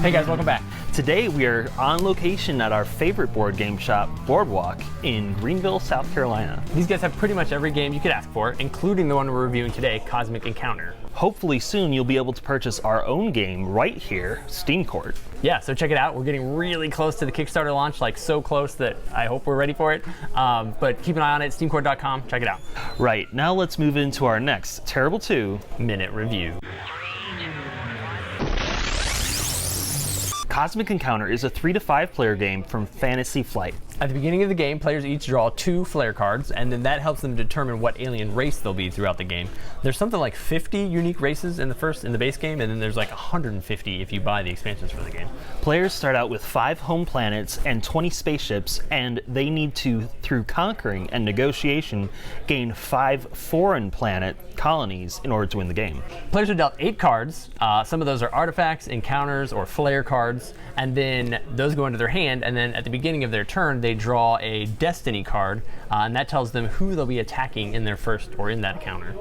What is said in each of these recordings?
Hey guys, welcome back. Today we are on location at our favorite board game shop, Boardwalk, in Greenville, South Carolina. These guys have pretty much every game you could ask for, including the one we're reviewing today, Cosmic Encounter. Hopefully soon you'll be able to purchase our own game right here, Steam Court. Yeah, so check it out. We're getting really close to the Kickstarter launch, like so close that I hope we're ready for it. But keep an eye on it, steamcourt.com, check it out. Right, now let's move into our next Terrible 2 Minute review. Cosmic Encounter is a 3 to 5 player game from Fantasy Flight. At the beginning of the game, players each draw 2 flare cards, and then that helps them determine what alien race they'll be throughout the game. There's something like 50 unique races in the base game, and then there's like 150 if you buy the expansions for the game. Players start out with 5 home planets and 20 spaceships, and they need to, through conquering and negotiation, gain 5 foreign planet colonies in order to win the game. Players are dealt 8 cards. Some of those are artifacts, encounters, or flare cards, and then those go into their hand, and then at the beginning of their turn, they draw a destiny card, and that tells them who they'll be attacking in their first or in that encounter.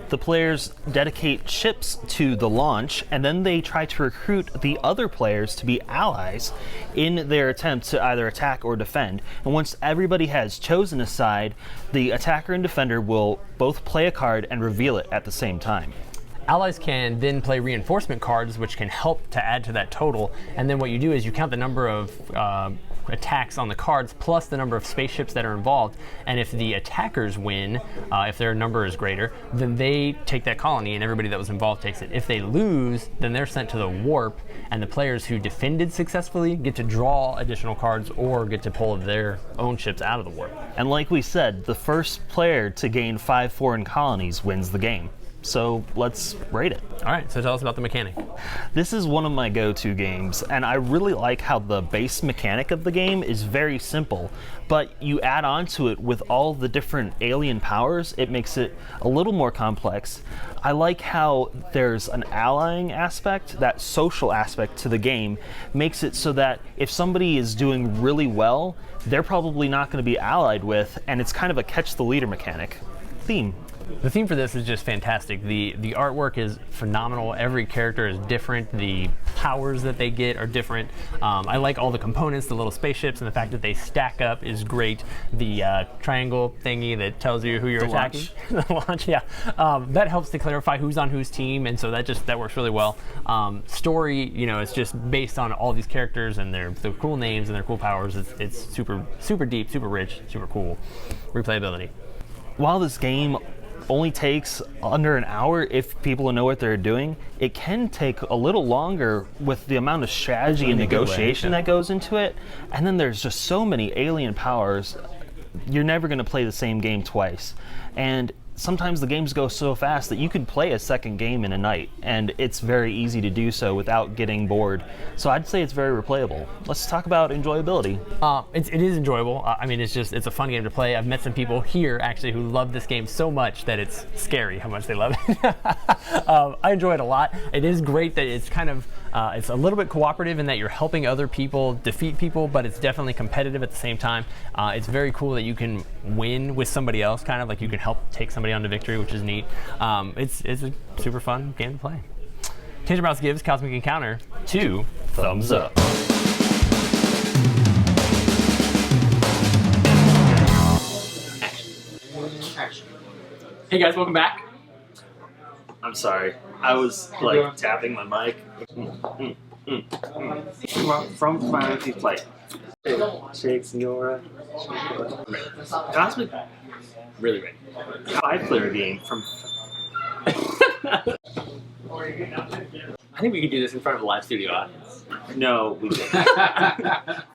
The players dedicate ships to the launch, and then they try to recruit the other players to be allies in their attempt to either attack or defend. And once everybody has chosen a side, the attacker and defender will both play a card and reveal it at the same time. Allies can then play reinforcement cards, which can help to add to that total. And then what you do is you count the number of attacks on the cards plus the number of spaceships that are involved. And if the attackers win, if their number is greater, then they take that colony and everybody that was involved takes it. If they lose, then they're sent to the warp, and the players who defended successfully get to draw additional cards or get to pull their own ships out of the warp. And like we said, the first player to gain 5 foreign colonies wins the game. So let's rate it. All right, so tell us about the mechanic. This is one of my go-to games, and I really like how the base mechanic of the game is very simple, but you add on to it with all the different alien powers, it makes it a little more complex. I like how there's an allying aspect, that social aspect to the game makes it so that if somebody is doing really well, they're probably not going to be allied with, and it's kind of a catch the leader mechanic. Theme. The theme for this is just fantastic. The artwork is phenomenal. Every character is different. The powers that they get are different. I like all the components, the little spaceships, and the fact that they stack up is great. The triangle thingy that tells you who you're attacking. The launch, yeah. That helps to clarify who's on whose team, and so that works really well. Story, it's just based on all these characters and their cool names and their cool powers. It's super deep, super rich, super cool. Replayability. While this game only takes under an hour if people know what they're doing, it can take a little longer with the amount of strategy and negotiation that goes into it. And then there's just so many alien powers, you're never going to play the same game twice. And sometimes the games go so fast that you could play a second game in a night, and it's very easy to do so without getting bored. So I'd say it's very replayable. Let's talk about enjoyability. It is enjoyable. It's a fun game to play. I've met some people here actually who love this game so much that it's scary how much they love it. I enjoy it a lot. It is great that it's kind of it's a little bit cooperative in that you're helping other people defeat people, but it's definitely competitive at the same time. It's very cool that you can win with somebody else, kind of like you can help take somebody on to victory, which is neat. It's a super fun game to play. Tantrum House gives Cosmic Encounter 2 thumbs up. Hey guys, welcome back. I'm sorry. I was tapping my mic. From Fantasy Flight. Shakes your Cosmic. Really great. 5-player game from. I think we could do this in front of a live studio audience. No, we didn't.